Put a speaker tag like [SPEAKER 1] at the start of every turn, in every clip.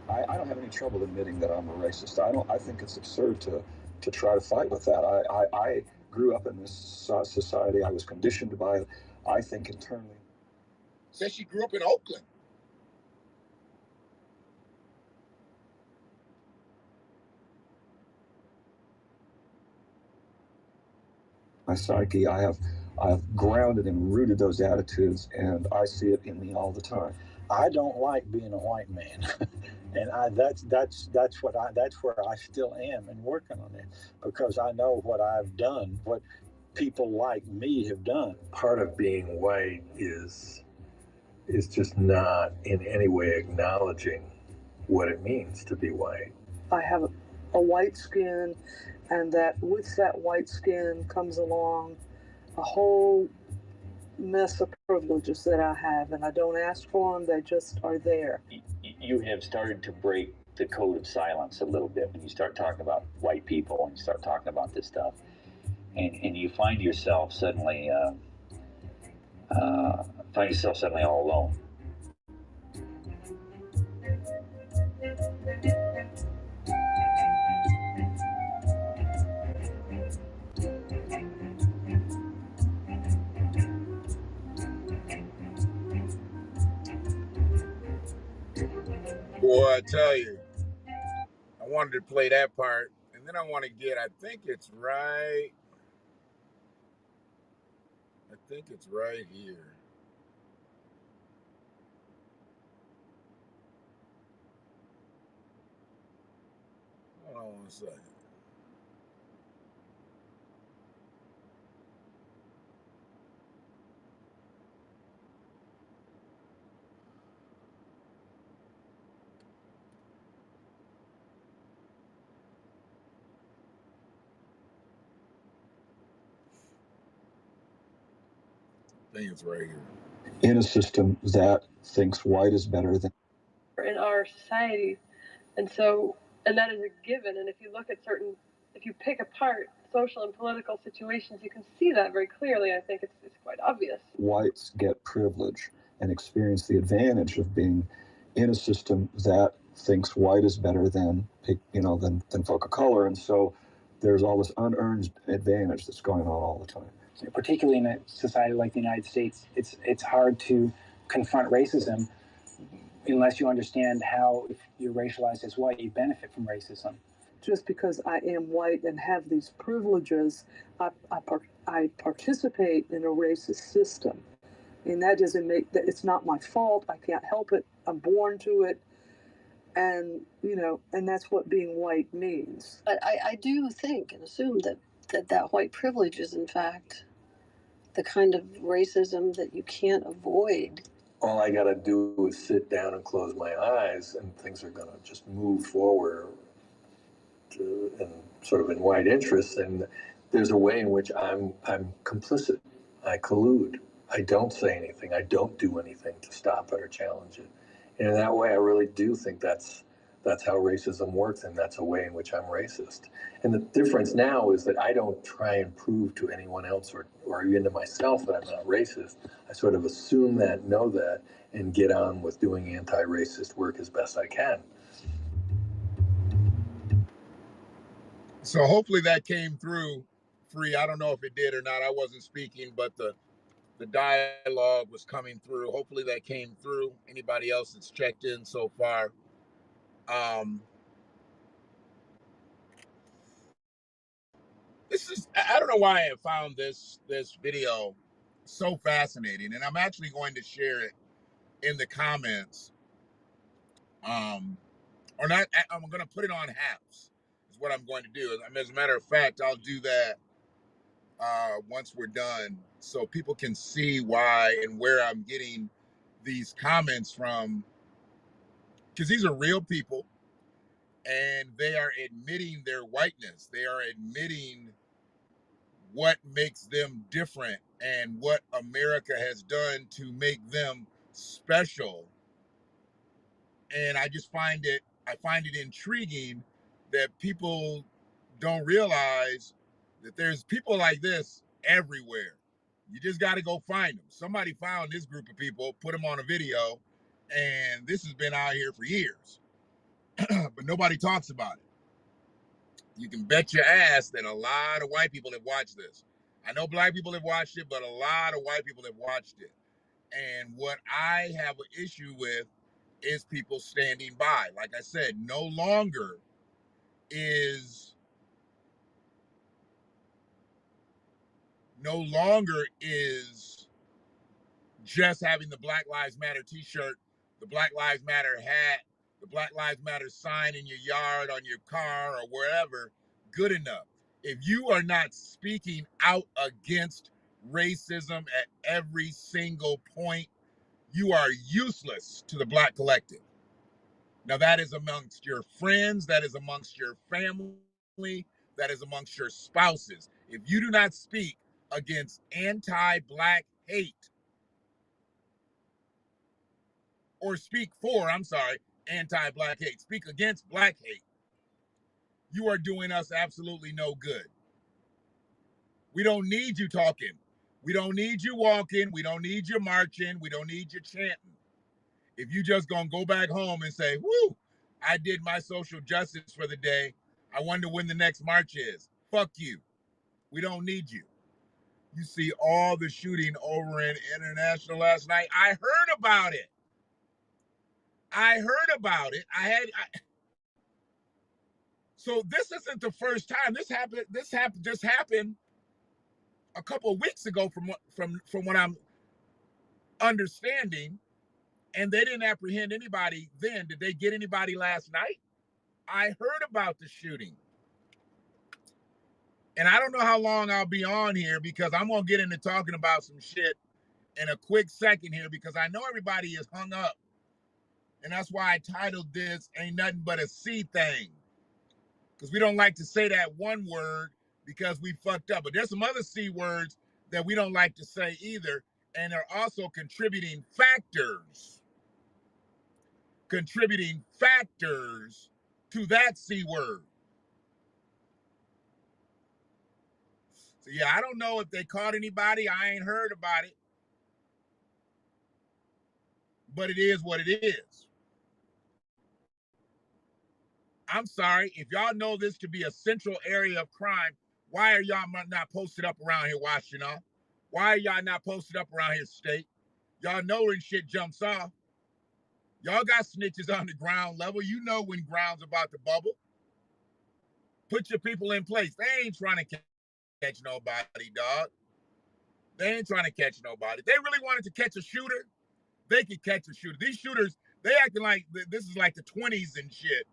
[SPEAKER 1] I don't have any trouble admitting that I'm a racist. I think it's absurd to try to fight with that. I grew up in this society. I was conditioned by it. I think internally.
[SPEAKER 2] Says she grew up in Oakland.
[SPEAKER 1] My psyche, I've grounded and rooted those attitudes, and I see it in me all the time.
[SPEAKER 3] I don't like being a white man, and that's where I still am and working on it, because I know what I've done, what people like me have done.
[SPEAKER 4] Part of being white is just not in any way acknowledging what it means to be white.
[SPEAKER 5] I have a white skin, and that with that white skin comes along a whole mess of privileges that I have, and I don't ask for them, they just are there.
[SPEAKER 6] You have started to break the code of silence a little bit when you start talking about white people and you start talking about this stuff, and you find yourself suddenly all alone.
[SPEAKER 2] Boy, I tell you, I wanted to play that part, and then I want to get, I think it's right here. Hold on 1 second. I think it's right here.
[SPEAKER 1] In a system that thinks white is better than.
[SPEAKER 7] In our society, and that is a given. And if you pick apart social and political situations, you can see that very clearly. I think it's quite obvious.
[SPEAKER 1] Whites get privilege and experience the advantage of being in a system that thinks white is better than folk of color, and so there's all this unearned advantage that's going on all the time.
[SPEAKER 8] Particularly in a society like the United States, it's hard to confront racism unless you understand how, if you're racialized as white, you benefit from racism.
[SPEAKER 5] Just because I am white and have these privileges, I participate in a racist system. And that doesn't make that, it's not my fault. I can't help it. I'm born to it. And, and that's what being white means.
[SPEAKER 9] But I do think and assume that white privilege is, in fact, the kind of racism that you can't avoid.
[SPEAKER 4] All I got to do is sit down and close my eyes, and things are going to just move forward and sort of in white interests. And there's a way in which I'm complicit. I collude. I don't say anything. I don't do anything to stop it or challenge it. And in that way, I really do think that's how racism works, and that's a way in which I'm racist. And the difference now is that I don't try and prove to anyone else or even to myself that I'm not racist. I sort of assume that, know that, and get on with doing anti-racist work as best I can.
[SPEAKER 2] So hopefully that came through, Free. I don't know if it did or not. I wasn't speaking, but the dialogue was coming through. Hopefully that came through. Anybody else that's checked in so far? I don't know why I found this video so fascinating, and I'm actually going to share it in the comments. Or not, I'm going to put it on Haps is what I'm going to do. As a matter of fact, I'll do that once we're done, so people can see why and where I'm getting these comments from, because these are real people and they are admitting their whiteness. They are admitting what makes them different and what America has done to make them special. And I find it intriguing that people don't realize that there's people like this everywhere. You just got to go find them. Somebody found this group of people, put them on a video, and this has been out here for years. but nobody talks about it. You can bet your ass that a lot of white people have watched this. I know black people have watched it, but a lot of white people have watched it. And what I have an issue with is people standing by. Like I said, no longer is just having the Black Lives Matter t-shirt, the Black Lives Matter hat, the Black Lives Matter sign in your yard, on your car, or wherever good enough. If you are not speaking out against racism at every single point, you are useless to the Black collective. Now, that is amongst your friends, that is amongst your family, that is amongst your spouses. If you do not speak against anti-Black hate, or speak for, anti-Black hate, speak against Black hate, you are doing us absolutely no good. We don't need you talking. We don't need you walking. We don't need you marching. We don't need you chanting. If you just gonna go back home and say, whoo, I did my social justice for the day, I wonder when the next march is. Fuck you. We don't need you. You see all the shooting over in International last night. I heard about it. So this isn't the first time. This happened a couple of weeks ago from what I'm understanding, and they didn't apprehend anybody then. Did they get anybody last night? I heard about the shooting. And I don't know how long I'll be on here because I'm going to get into talking about some shit in a quick second here because I know everybody is hung up. And that's why I titled this Ain't Nothing But a C Thing. Because we don't like to say that one word because we fucked up. But there's some other C words that we don't like to say either. And they're also contributing factors to that C word. So yeah, I don't know if they caught anybody. I ain't heard about it. But it is what it is. I'm sorry, if y'all know this to be a central area of crime, why are y'all not posted up around here, Washington? Why are y'all not posted up around here, state? Y'all know when shit jumps off. Y'all got snitches on the ground level. You know when ground's about to bubble. Put your people in place. They ain't trying to catch nobody, dog. They ain't trying to catch nobody. If they really wanted to catch a shooter, they could catch a shooter. These shooters, they acting like this is like the 20s and shit.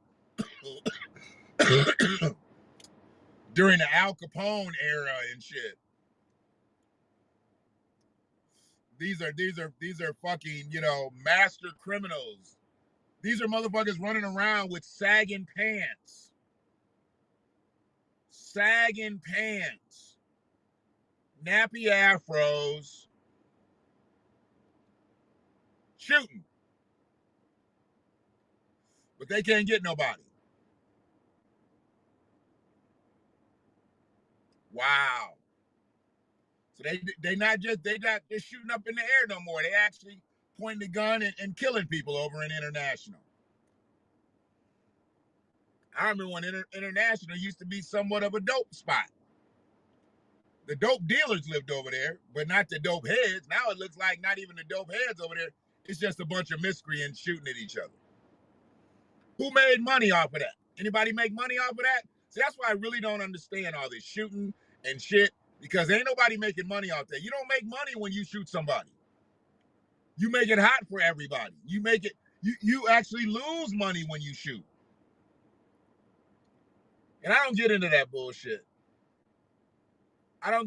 [SPEAKER 2] During the Al Capone era and shit. These are fucking, master criminals. These are motherfuckers running around with sagging pants. Nappy afros. Shooting. But they can't get nobody. Wow. So they not just shooting up in the air no more. They actually pointing the gun and killing people over in International. I remember when International used to be somewhat of a dope spot. The dope dealers lived over there, but not the dope heads. Now it looks like not even the dope heads over there. It's just a bunch of miscreants shooting at each other. Who made money off of that? Anybody make money off of that? See, that's why I really don't understand all this shooting and shit, because ain't nobody making money off that. You don't make money when you shoot somebody. You make it hot for everybody. You actually lose money when you shoot. And I don't get into that bullshit. I'm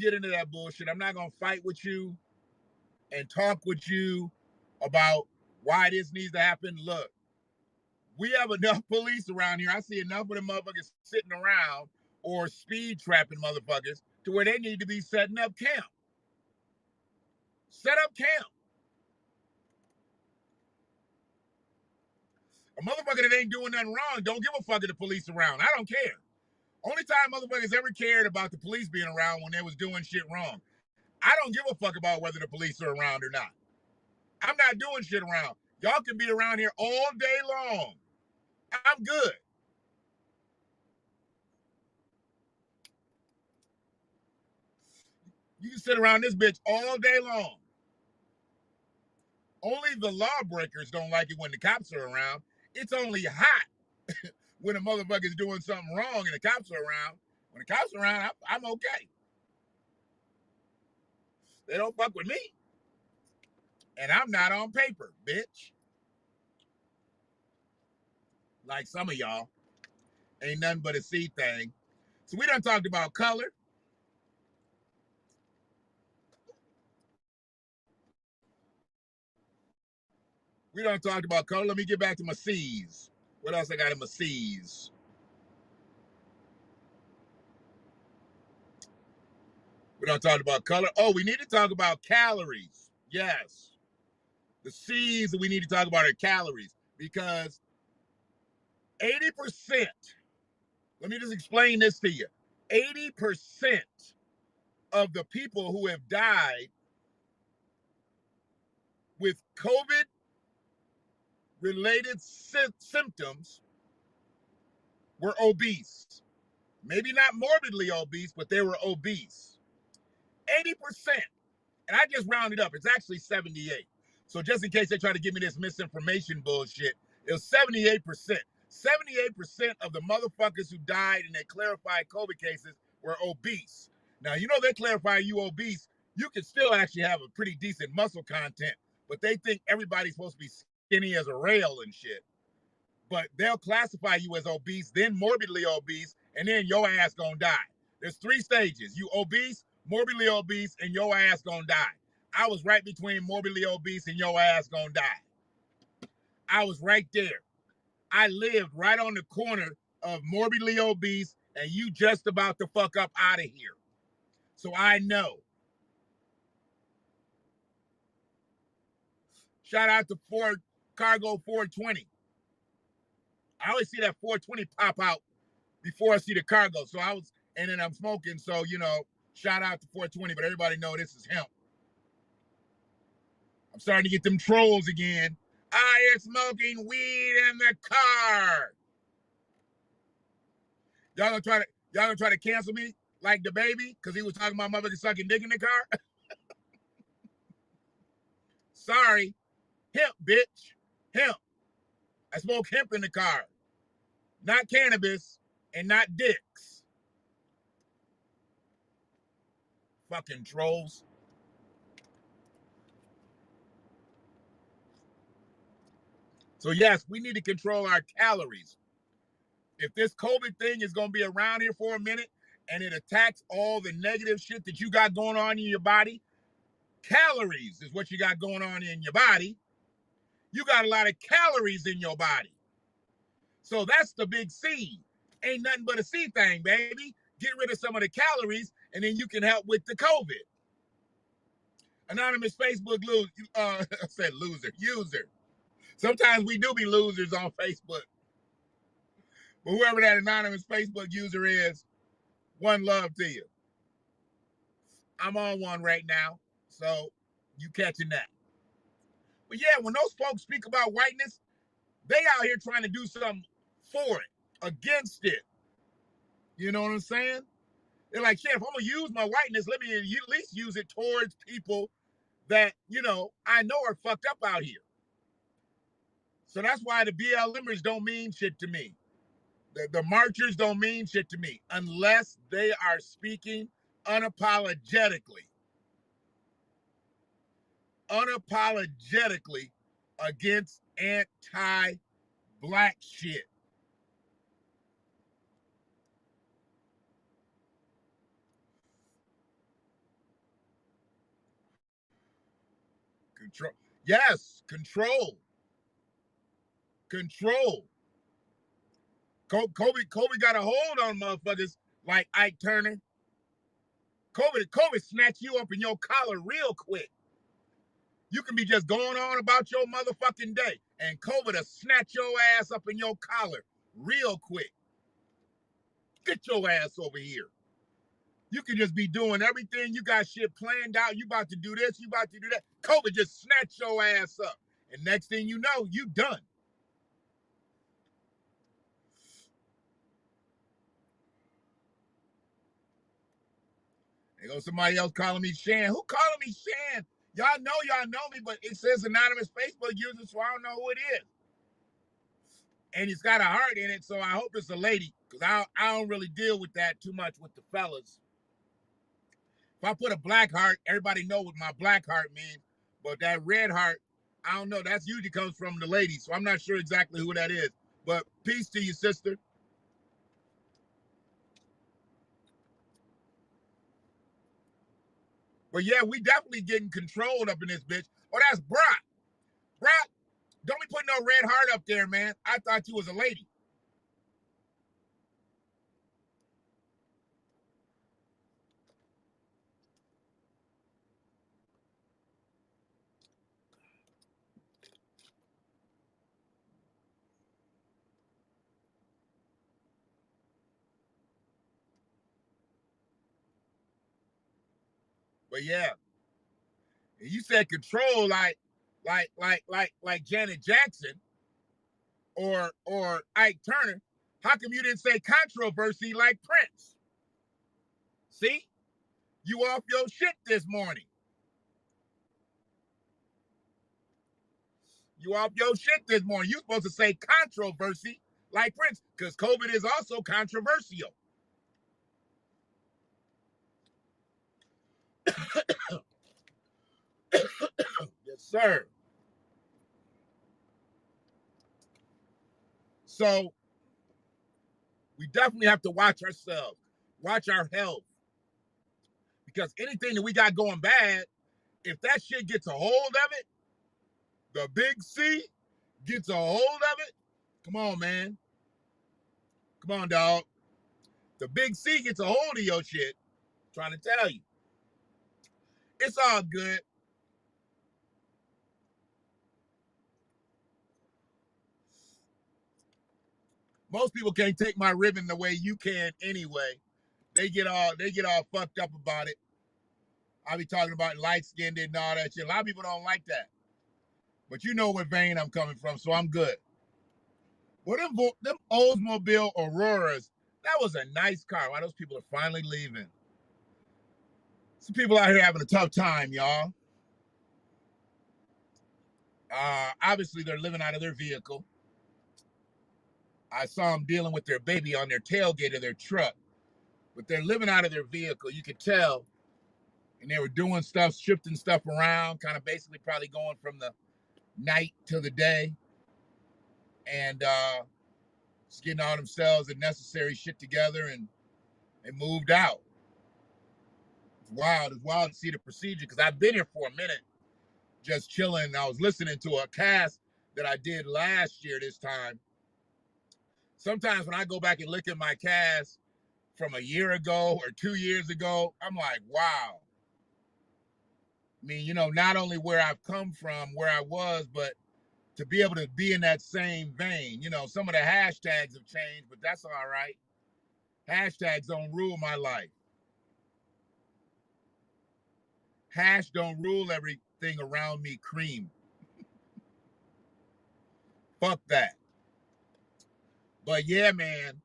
[SPEAKER 2] not going to fight with you and talk with you about why this needs to happen. Look, we have enough police around here. I see enough of them motherfuckers sitting around or speed trapping motherfuckers to where they need to be setting up camp. Set up camp. A motherfucker that ain't doing nothing wrong don't give a fuck if the police around. I don't care. Only time motherfuckers ever cared about the police being around when they was doing shit wrong. I don't give a fuck about whether the police are around or not. I'm not doing shit around. Y'all can be around here all day long. I'm good. You can sit around this bitch all day long. Only the lawbreakers don't like it when the cops are around. It's only hot when a motherfucker's doing something wrong and the cops are around. When the cops are around, I'm okay. They don't fuck with me. And I'm not on paper, bitch. Like some of y'all. Ain't nothing but a C thing. So we done talked about color. We done talked about color. Let me get back to my C's. What else I got in my C's? We done talked about color. Oh, we need to talk about calories. Yes. The C's that we need to talk about are calories because 80%, let me just explain this to you. 80% of the people who have died with COVID related symptoms were obese. Maybe not morbidly obese, but they were obese. 80%. And I just rounded up. It's actually 78. So just in case they try to give me this misinformation bullshit, it was 78%. 78% of the motherfuckers who died in their clarified COVID cases were obese. Now, you know they clarify you obese, you can still actually have a pretty decent muscle content, but they think everybody's supposed to be skinny as a rail and shit. But they'll classify you as obese, then morbidly obese, and then your ass gonna die. There's 3 stages. You obese, morbidly obese, and your ass gonna die. I was right between morbidly obese and your ass gonna die. I was right there. I lived right on the corner of morbidly obese and you just about to fuck up out of here. So I know. Shout out to Ford Cargo 420. I always see that 420 pop out before I see the cargo. So I was, and then I'm smoking. So, you know, shout out to 420, but everybody know this is him. I'm starting to get them trolls again. I am smoking weed in the car. Y'all gonna try to cancel me like the baby because he was talking about motherfucking sucking dick in the car? Sorry. Hemp, bitch. Hemp. I smoke hemp in the car. Not cannabis and not dicks. Fucking trolls. So yes, we need to control our calories. If this COVID thing is going to be around here for a minute and it attacks all the negative shit that you got going on in your body, calories is what you got going on in your body. You got a lot of calories in your body. So that's the big C. Ain't nothing but a C thing, baby. Get rid of some of the calories and then you can help with the COVID. Anonymous Facebook I said loser, user. Sometimes we do be losers on Facebook. But whoever that anonymous Facebook user is, one love to you. I'm on one right now, so you catching that. But yeah, when those folks speak about whiteness, they out here trying to do something for it, against it. You know what I'm saying? They're like, shit, if I'm gonna use my whiteness, let me at least use it towards people that, you know, I know are fucked up out here. So that's why the BLMers don't mean shit to me. The marchers don't mean shit to me unless they are speaking unapologetically against anti-black shit. Control. Yes, control. Control. Kobe got a hold on motherfuckers like Ike Turner. COVID snatch you up in your collar real quick. You can be just going on about your motherfucking day, and COVID will snatch your ass up in your collar real quick. Get your ass over here. You can just be doing everything. You got shit planned out. You about to do this. You about to do that. COVID just snatch your ass up. And next thing you know, you done. There goes somebody else calling me Shan. Who calling me Shan? Y'all know me, but it says anonymous Facebook user, so I don't know who it is. And it's got a heart in it, so I hope it's a lady, because I don't really deal with that too much with the fellas. If I put a black heart, everybody know what my black heart means. But that red heart, I don't know. That's usually comes from the lady, so I'm not sure exactly who that is. But peace to you, sister. But yeah, we definitely getting controlled up in this bitch. Oh, that's Brock. Brock, don't be putting no red heart up there, man. I thought you was a lady. But yeah, you said control like Janet Jackson or Ike Turner. How come you didn't say controversy like Prince? See? You off your shit this morning. You off your shit this morning. You supposed to say controversy like Prince, because COVID is also controversial. Yes, sir. So we definitely have to watch ourselves, watch our health, because anything that we got going bad, if that shit gets a hold of it, the big C gets a hold of it. Come on, man. Come on, dog. The big C gets a hold of your shit. I'm trying to tell you. It's all good. Most people can't take my ribbon the way you can anyway. They get all fucked up about it. I be talking about light skinned and all that shit. A lot of people don't like that. But you know what vein I'm coming from, so I'm good. Well, them Oldsmobile Auroras, that was a nice car. Why those people are finally leaving. Some people out here having a tough time, y'all. Obviously, they're living out of their vehicle. I saw them dealing with their baby on their tailgate of their truck. But they're living out of their vehicle. You could tell. And they were doing stuff, shifting stuff around, kind of basically probably going from the night to the day. And just getting all themselves the necessary shit together, and they moved out. It's wild. It's wild to see the procedure, because I've been here for a minute just chilling. I was listening to a cast that I did last year this time. Sometimes when I go back and look at my cast from a year ago or 2 years ago, I'm like, wow. I mean, you know, not only where I've come from, where I was, but to be able to be in that same vein. You know, some of the hashtags have changed, but that's all right. Hashtags don't rule my life. Hash don't rule everything around me, cream. Fuck that. But yeah, man,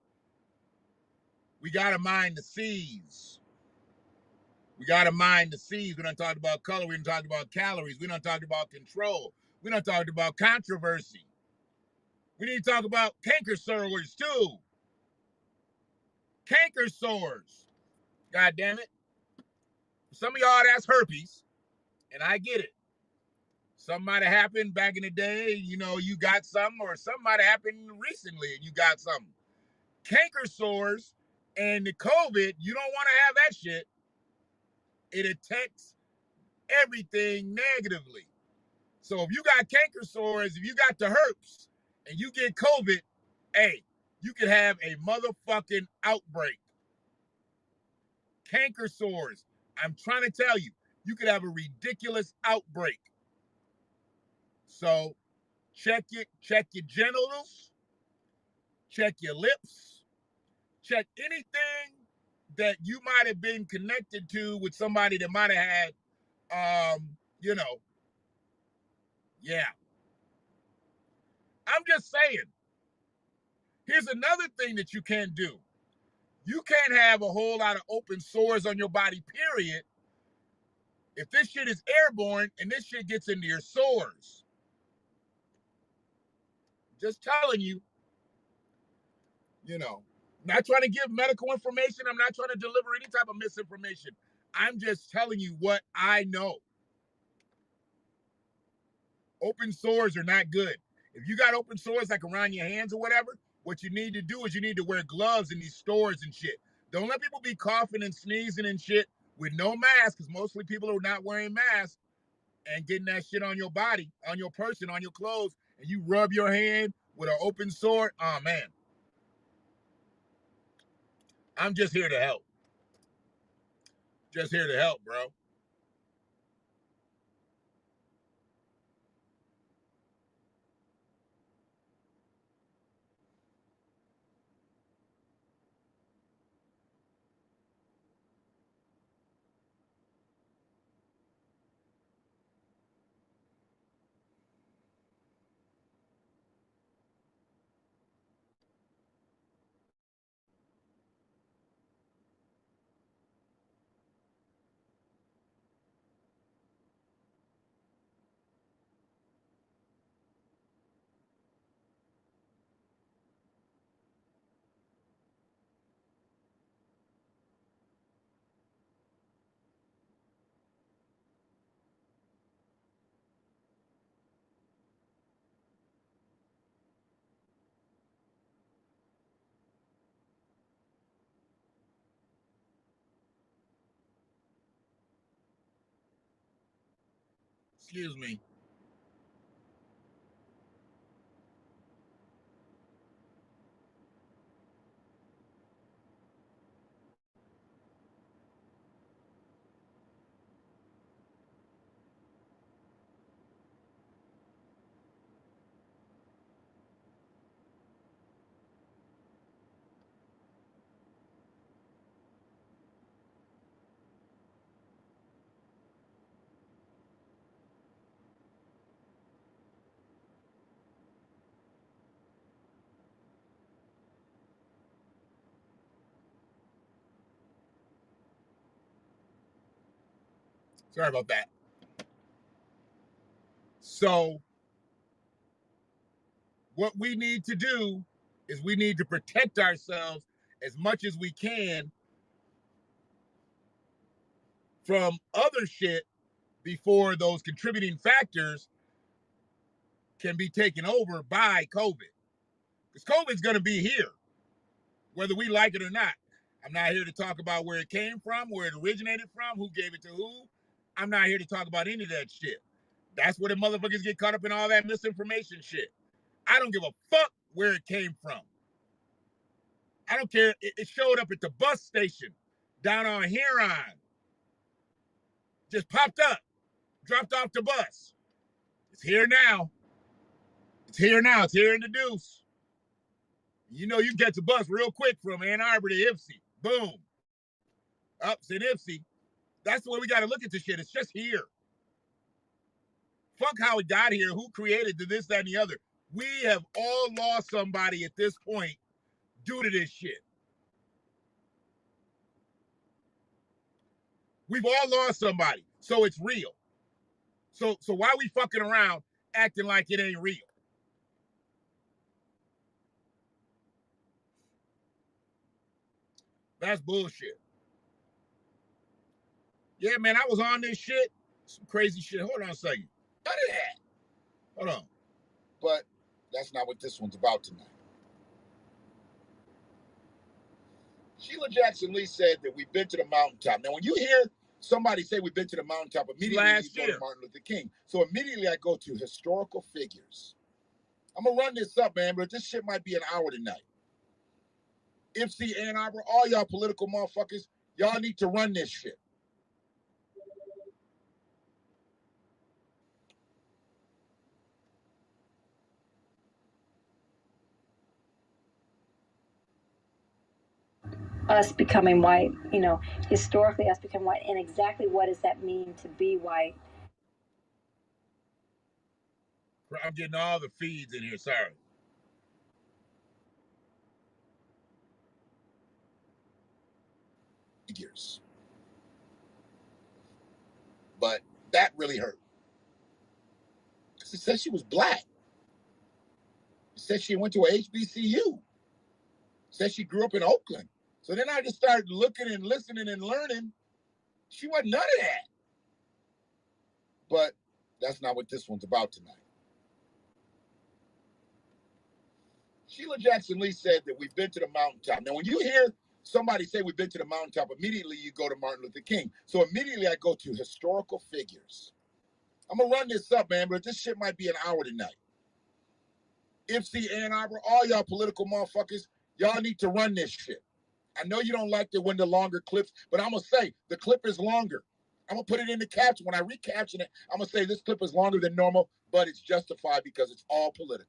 [SPEAKER 2] we gotta mind the seas. We gotta mind the seas. We done talked about color. We done talked about calories. We done talked about control. We done talked about controversy. We need to talk about canker sores too. Canker sores. God damn it. For some of y'all, that's herpes, and I get it. Something might have happened back in the day, you know, you got something, or something might have happened recently and you got something. Canker sores and the COVID, you don't want to have that shit. It attacks everything negatively. So if you got canker sores, if you got the herpes, and you get COVID, hey, you could have a motherfucking outbreak. Canker sores. I'm trying to tell you, you could have a ridiculous outbreak. So check your genitals, check your lips, check anything that you might have been connected to with somebody that might have had, you know, yeah. I'm just saying. Here's another thing that you can't do. You can't have a whole lot of open sores on your body, period, if this shit is airborne and this shit gets into your sores. Just telling you, not trying to give medical information. I'm not trying to deliver any type of misinformation. I'm just telling you what I know. Open sores are not good. If you got open sores like around your hands or whatever, what you need to do is you need to wear gloves in these stores and shit. Don't let people be coughing and sneezing and shit with no mask, because mostly people are not wearing masks and getting that shit on your body, on your person, on your clothes, and you rub your hand with an open sore. Oh, man. I'm just here to help. Just here to help, bro. Excuse me. Sorry about that. So, what we need to do is we need to protect ourselves as much as we can from other shit before those contributing factors can be taken over by COVID. Because COVID's going to be here, whether we like it or not. I'm not here to talk about where it came from, where it originated from, who gave it to who. I'm not here to talk about any of that shit. That's where the motherfuckers get caught up in all that misinformation shit. I don't give a fuck where it came from. I don't care. It showed up at the bus station down on Huron. Just popped up, dropped off the bus. It's here now. It's here now. It's here in the Deuce. You know, you get the bus real quick from Ann Arbor to Ipsy. Boom. Up in Ipsy. That's the way we got to look at this shit. It's just here. Fuck how it got here. Who created this, that, and the other. We have all lost somebody at this point due to this shit. We've all lost somebody. So it's real. So why are we fucking around acting like it ain't real? That's bullshit. Yeah, man, I was on this shit. Some crazy shit. Hold on a second. None of that. Hold on. But that's not what this one's about tonight. Sheila Jackson Lee said that we've been to the mountaintop. Now, when you hear somebody say we've been to the mountaintop, immediately you go to Martin Luther King. So immediately I go to historical figures. I'm going to run this up, man, but this shit might be an hour tonight. MC Ann Arbor, all y'all political motherfuckers, y'all need to run this shit.
[SPEAKER 10] Us becoming white, historically us becoming white, and exactly what does that mean to be white?
[SPEAKER 2] I'm getting all the feeds in here, sorry. figures. But that really hurt. Because it said she was black. It said she went to a HBCU. It said she grew up in Oakland. So then I just started looking and listening and learning. She wasn't none of that. But that's not what this one's about tonight. Sheila Jackson Lee said that we've been to the mountaintop. Now, when you hear somebody say we've been to the mountaintop, immediately you go to Martin Luther King. So immediately I go to historical figures. I'm going to run this up, man, but this shit might be an hour tonight. MC Ann Arbor, all y'all political motherfuckers, y'all need to run this shit. I know you don't like it when the longer clips, but I'm going to say the clip is longer. I'm going to put it in the caption. When I recaption it, I'm going to say this clip is longer than normal, but it's justified because it's all political.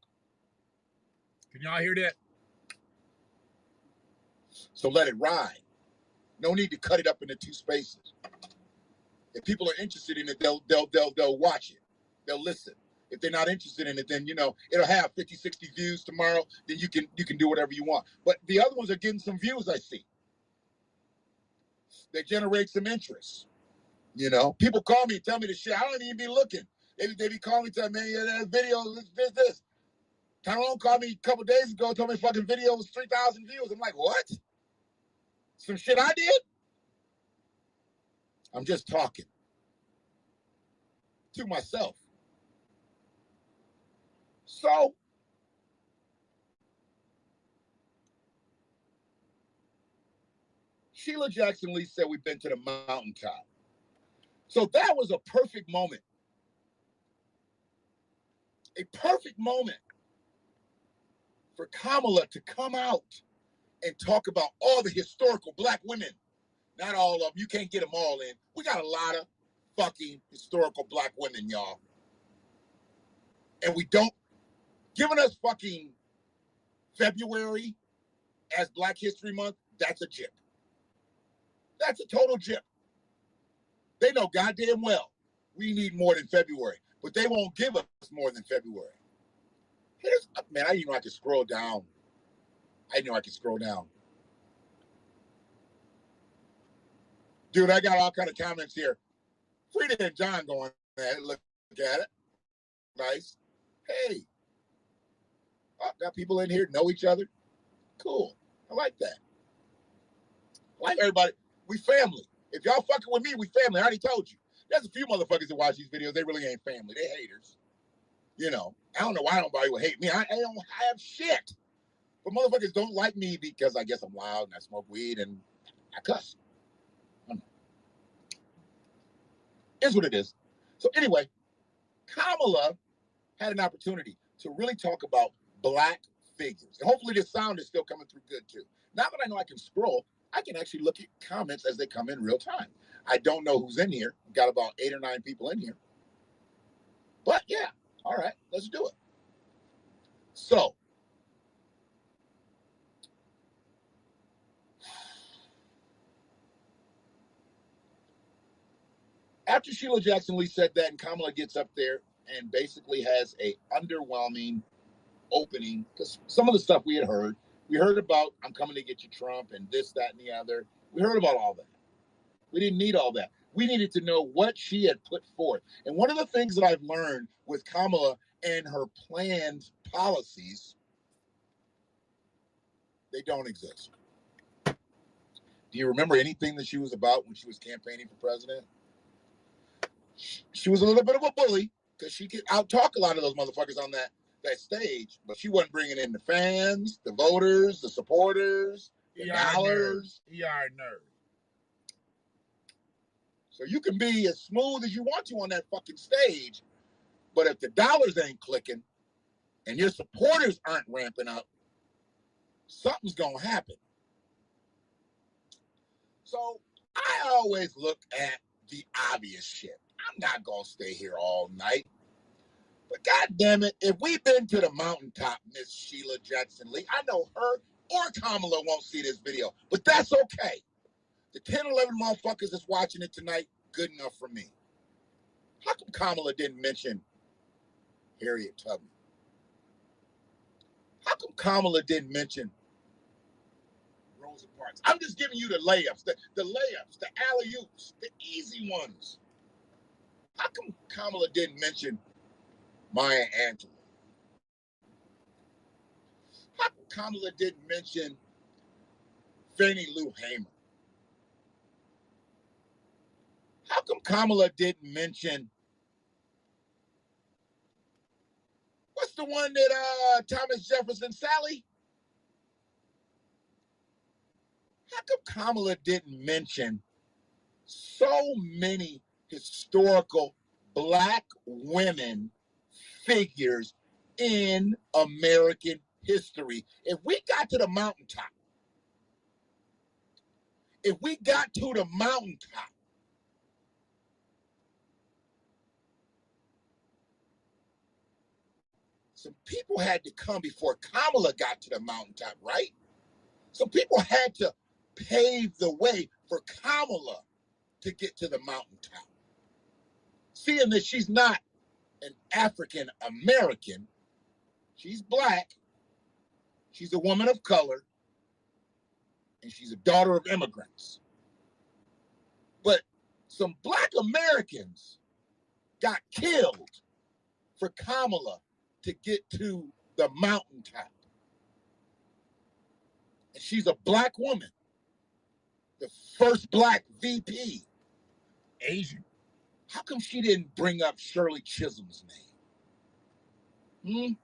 [SPEAKER 2] Can y'all hear that? So let it ride. No need to cut it up into two spaces. If people are interested in it, they'll watch it. They'll listen. If they're not interested in it, then it'll have 50, 60 views tomorrow. Then you can do whatever you want. But the other ones are getting some views, I see. They generate some interest. People call me and tell me the shit. I don't even be looking. They be calling me, telling me, man, yeah, that video, this. Tyrone called me a couple days ago, told me fucking video was 3,000 views. I'm like, what? Some shit I did? I'm just talking to myself. So, Sheila Jackson Lee said we've been to the mountaintop. So that was a perfect moment. A perfect moment for Kamala to come out and talk about all the historical black women. Not all of them. You can't get them all in. We got a lot of fucking historical black women, y'all. And we don't. Giving us fucking February as Black History Month, that's a jip. That's a total jip. They know goddamn well we need more than February, but they won't give us more than February. Man, I didn't know I could scroll down. Dude, I got all kind of comments here. Frida and John going at it. Look at it. Nice. Hey. Oh, got people in here know each other. Cool. I like that. I like everybody. We family. If y'all fucking with me, we family. I already told you. There's a few motherfuckers that watch these videos. They really ain't family. They haters. I don't know why nobody would hate me. I don't have shit. But motherfuckers don't like me because I guess I'm loud and I smoke weed and I cuss. Is what it is. So anyway, Kamala had an opportunity to really talk about black figures. And hopefully this sound is still coming through good too. Now that I know I can scroll, I can actually look at comments as they come in real time. I don't know who's in here. We've got about 8 or 9 people in here. But yeah, all right, let's do it. So, after Sheila Jackson Lee said that and Kamala gets up there and basically has a underwhelming opening, because some of the stuff we heard about I'm coming to get you Trump and this, that, and the other. We heard about all that. We didn't need all that. We needed to know what she had put forth. And one of the things that I've learned with Kamala and her planned policies, they don't exist. Do you remember anything that she was about when she was campaigning for president? She was a little bit of a bully because she could out-talk a lot of those motherfuckers on that stage, but she wasn't bringing in the fans, the voters, the supporters, the dollars. ER nerd. So you can be as smooth as you want to on that fucking stage, but if the dollars ain't clicking and your supporters aren't ramping up, something's gonna happen. So I always look at the obvious shit. I'm not gonna stay here all night. But God damn it, if we've been to the mountaintop, Miss Sheila Jackson Lee, I know her or Kamala won't see this video, but that's okay. The 10, 11 motherfuckers that's watching it tonight, good enough for me. How come Kamala didn't mention Harriet Tubman? How come Kamala didn't mention composite parts. I'm just giving you the layups, the layups, the alley-oops, the easy ones. How come Kamala didn't mention Maya Angelou? How come Kamala didn't mention Fannie Lou Hamer? How come Kamala didn't mention, what's the one that Thomas Jefferson Sally? How come Kamala didn't mention so many historical Black women figures in American history? If we got to the mountaintop, some people had to come before Kamala got to the mountaintop, right? Some people had to pave the way for Kamala to get to the mountaintop. Seeing that she's not an African American, she's Black, she's a woman of color, and she's a daughter of immigrants. But some Black Americans got killed for Kamala to get to the mountaintop. And she's a Black woman, the first Black VP, Asian. How come she didn't bring up Shirley Chisholm's name?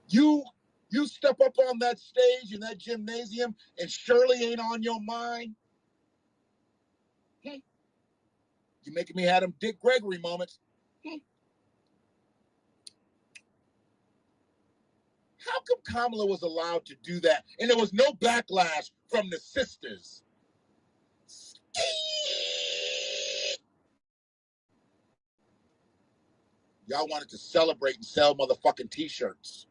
[SPEAKER 2] You step up on that stage in that gymnasium and Shirley ain't on your mind? You're making me have them Dick Gregory moments. How come Kamala was allowed to do that and there was no backlash from the sisters? Y'all wanted to celebrate and sell motherfucking t-shirts.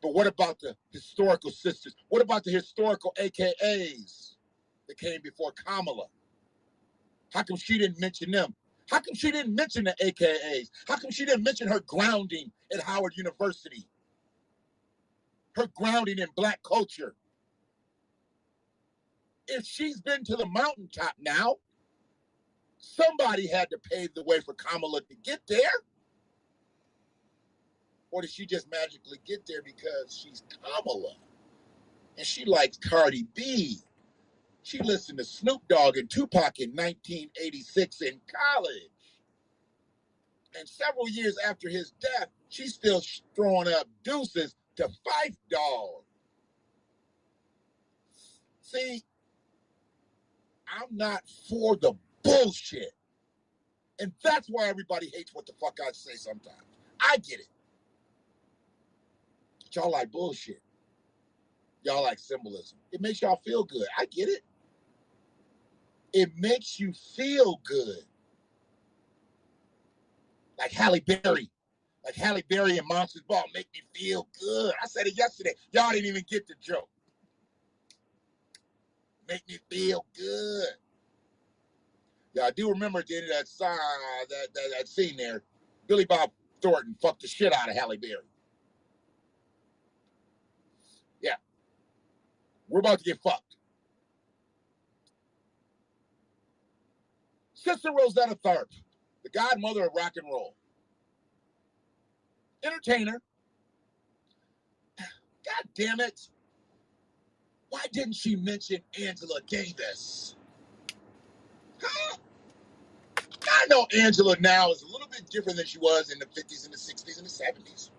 [SPEAKER 2] But what about the historical sisters? What about the historical AKAs that came before Kamala? How come she didn't mention them? How come she didn't mention the AKAs? How come she didn't mention her grounding at Howard University? Her grounding in Black culture. If she's been to the mountaintop now, somebody had to pave the way for Kamala to get there. Or did she just magically get there because she's Kamala? And she likes Cardi B. She listened to Snoop Dogg and Tupac in 1986 in college. And several years after his death, she's still throwing up deuces to Phife Dawg. See, I'm not for the bullshit. And that's why everybody hates what the fuck I say sometimes. I get it. But y'all like bullshit. Y'all like symbolism. It makes y'all feel good. I get it. It makes you feel good. Like Halle Berry. Like Halle Berry and Monsters Ball make me feel good. I said it yesterday. Y'all didn't even get the joke. Make me feel good. Yeah, I do remember at the end of that song, that scene there, Billy Bob Thornton fucked the shit out of Halle Berry. Yeah. We're about to get fucked. Sister Rosetta Tharpe, the godmother of rock and roll. Entertainer. God damn it. Why didn't she mention Angela Davis? Huh? I know Angela now is a little bit different than she was in the 50s and the 60s and the 70s.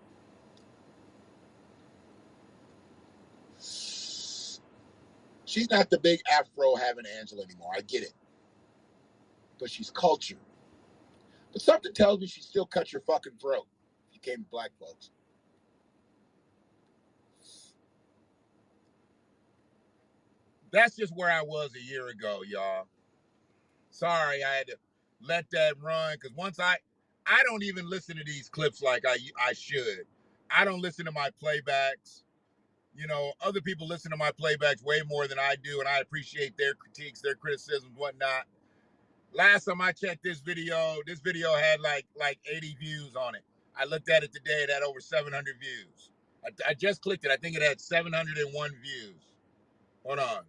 [SPEAKER 2] She's not the big afro having Angela anymore. I get it. But she's culture. But something tells me she still cuts your fucking throat if you came to Black folks. That's just where I was a year ago, y'all. Sorry, I had to let that run because once I don't even listen to these clips like I should. I don't listen to my playbacks. You know, other people listen to my playbacks way more than I do, and I appreciate their critiques, their criticisms, whatnot. Last time I checked this video had like 80 views on it. I looked at it today, it had over 700 views. I just clicked it. I think it had 701 views. Hold on.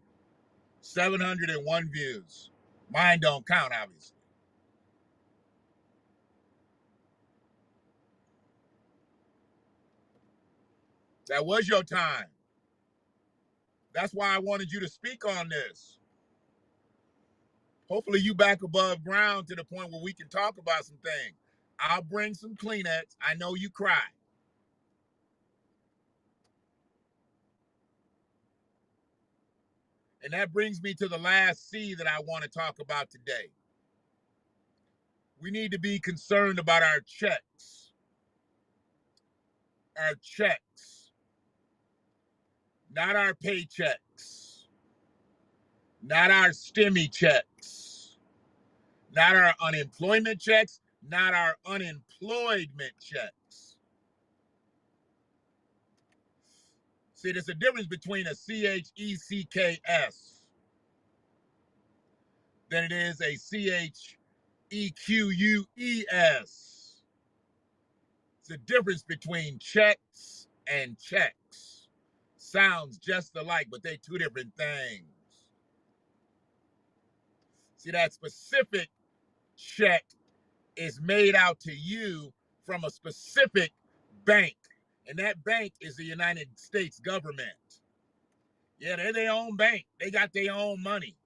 [SPEAKER 2] 701 views. Mine don't count, obviously. That was your time. That's why I wanted you to speak on this. Hopefully you back above ground to the point where we can talk about some things. I'll bring some Kleenex. I know you cry. And that brings me to the last C that I want to talk about today. We need to be concerned about our checks. Our checks. Not our paychecks. Not our STEMI checks. Not our unemployment checks. Not our unemployment checks. See, there's a difference between a CHECKS than it is a CHEQUES. It's a difference between checks and checks. Sounds just alike, but they're two different things. See, that specific check is made out to you from a specific bank, and that bank is the United States government. Yeah, they're their own bank. They got their own money.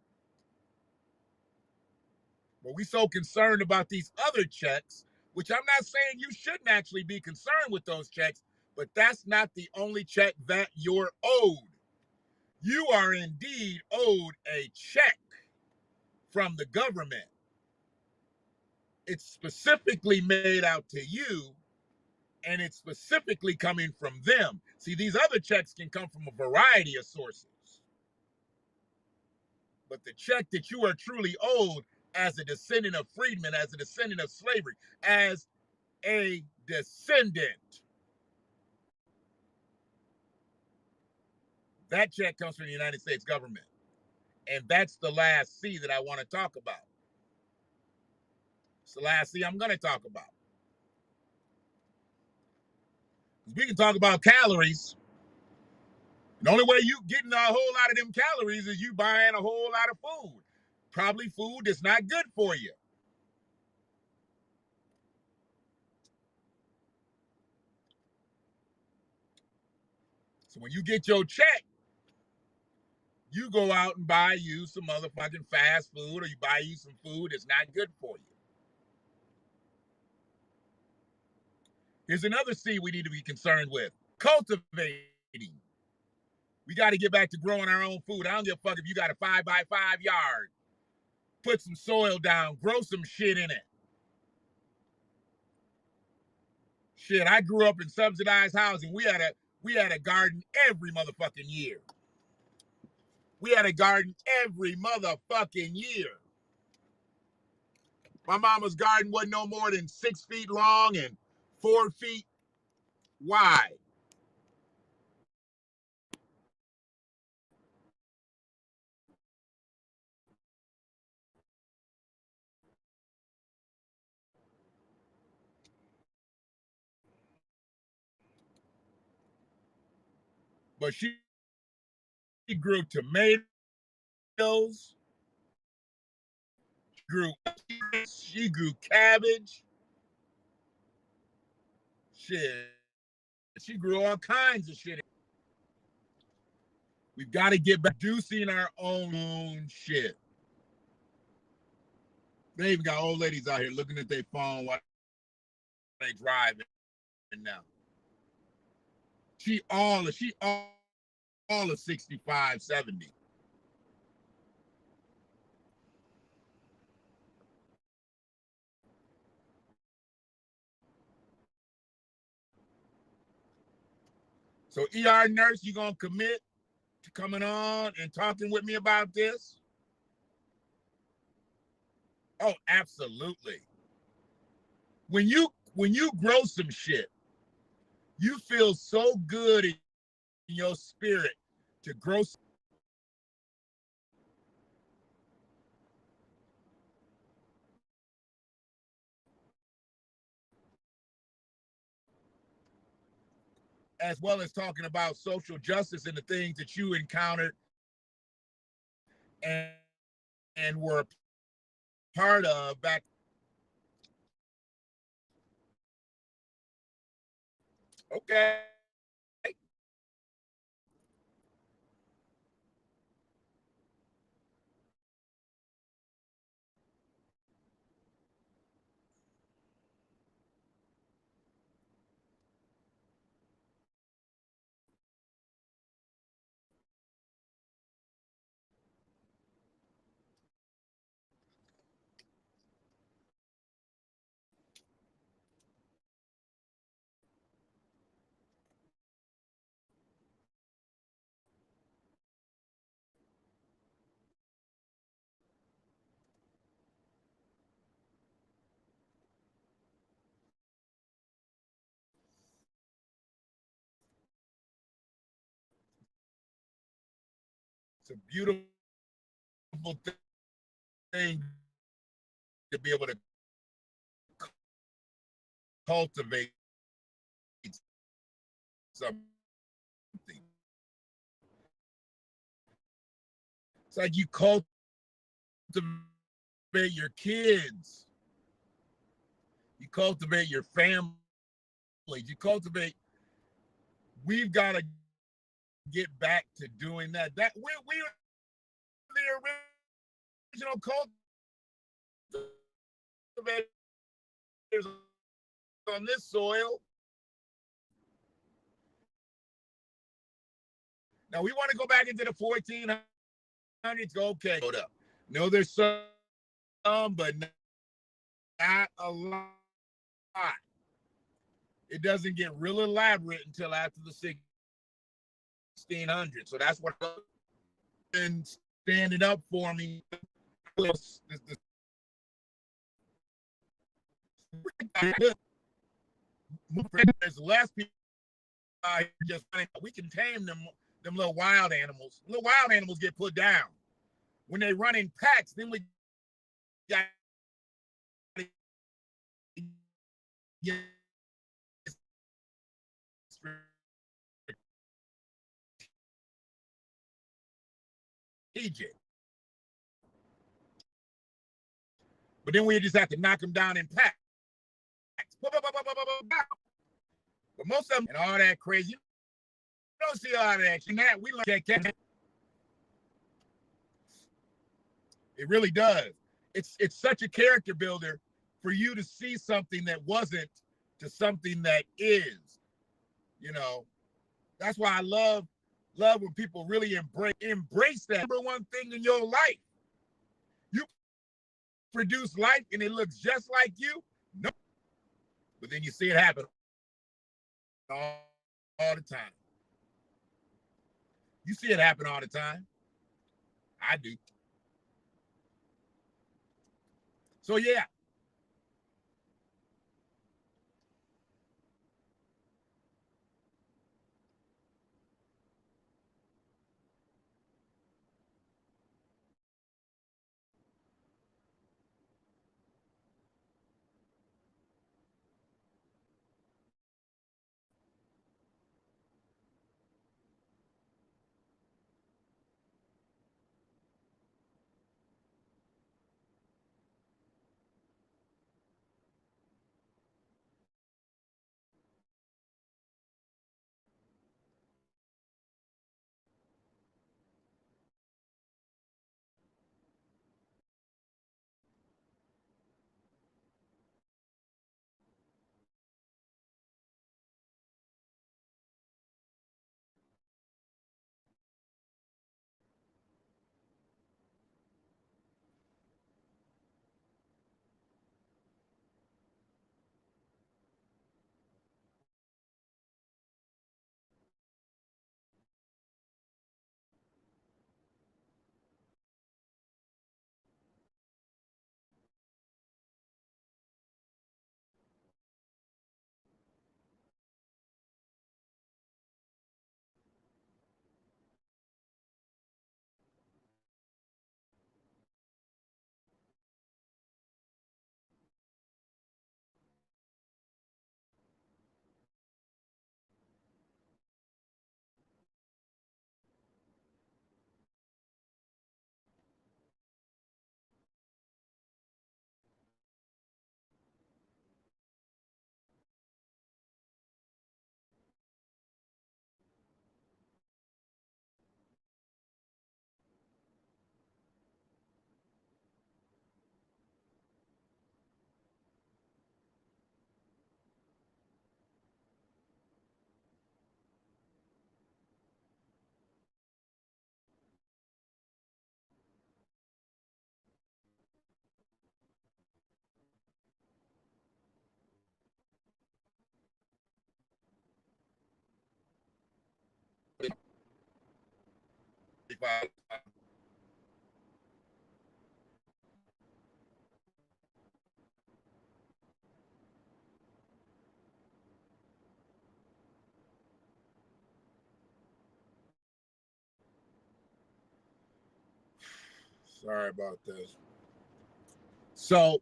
[SPEAKER 2] But we so concerned about these other checks, which I'm not saying you shouldn't actually be concerned with those checks, but that's not the only check that you're owed. You are indeed owed a check from the government. It's specifically made out to you, and it's specifically coming from them. See, these other checks can come from a variety of sources. But the check that you are truly owed as a descendant of freedmen, as a descendant of slavery, as a descendant, that check comes from the United States government. And that's the last C that I want to talk about. It's the last C I'm going to talk about. We can talk about calories. The only way you getting a whole lot of them calories is you buying a whole lot of food. Probably food that's not good for you. So when you get your check, you go out and buy you some motherfucking fast food, or you buy you some food that's not good for you. Here's another C we need to be concerned with. Cultivating. We got to get back to growing our own food. I don't give a fuck if you got a 5x5 yard. Put some soil down, grow some shit in it. Shit, I grew up in subsidized housing. We had a garden every motherfucking year. We had a garden every motherfucking year. My mama's garden wasn't no more than 6 feet long and 4 feet wide. But she grew tomatoes, she grew cabbage. Shit. She grew all kinds of shit. We've got to get back producing our own shit. They even got old ladies out here looking at their phone while they driving now. She all of 65, 70. So ER nurse, you gonna commit to coming on and talking with me about this? Oh, absolutely. When you grow some shit, you feel so good in your spirit to grow. As well as talking about social justice and the things that you encountered and were a part of back. Okay. It's a beautiful thing to be able to cultivate something. It's like you cultivate your kids, you cultivate your family, you cultivate. We've got to get back to doing that. That we're the original cultivators on this soil. Now we want to go back into the 1400s. Go okay. No, there's some, but not a lot. It doesn't get real elaborate until after the 1600s. So that's what been standing up for me. There's less people just we can tame them little wild animals. Little wild animals get put down. When they run in packs, then we got strategic. But then we just have to knock them down in packs. But most of them and all that crazy, you don't see all that action. That we learn that. It really does. It's such a character builder for you to see something that wasn't to something that is. You know, that's why I love when people really embrace that. Number one thing in your life, you produce life and it looks just like you. No, but then you see it happen all the time. You see it happen all the time. I do. So yeah. Sorry about this. So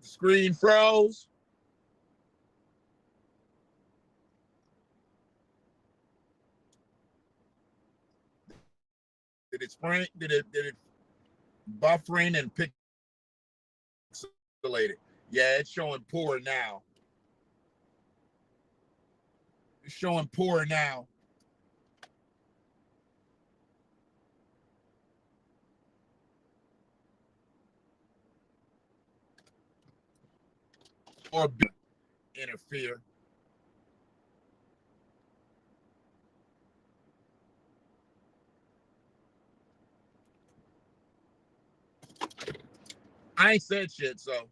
[SPEAKER 2] the screen froze. Did it spring? Did it buffering and pixelated? Yeah, it's showing poor now. It's showing poor now. Or interfere. I ain't said shit, so